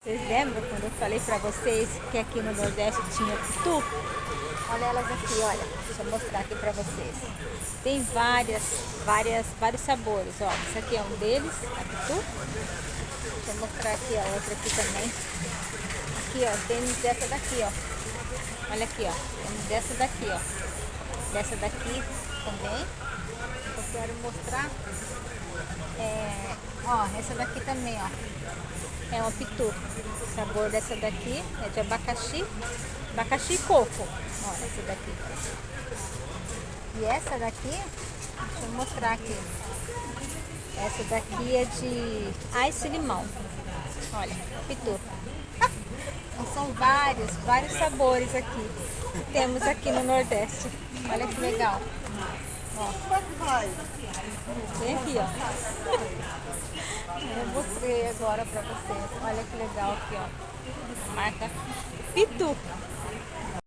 Vocês lembram quando eu falei pra vocês que aqui no Nordeste tinha pitu? Olha elas aqui, olha. Deixa eu mostrar aqui pra vocês. Tem vários sabores, ó. Esse aqui é um deles, a pitu. Deixa eu mostrar aqui, ó, outra aqui também. Aqui, ó, tem dessa daqui, ó. Olha aqui, ó. Tem dessa daqui, ó. Dessa daqui também. Eu quero mostrar. Ó, essa daqui também, ó. É uma pitu. O sabor dessa daqui é de abacaxi. Abacaxi e coco. Olha essa daqui. E essa daqui, deixa eu mostrar aqui. Essa daqui é de ice e limão. Olha, pitu. Então, são vários sabores aqui. Temos aqui no Nordeste. Olha que legal. Ó. Vem aqui, ó. Eu mostrei agora pra vocês. Olha que legal aqui, ó. A marca Pitu.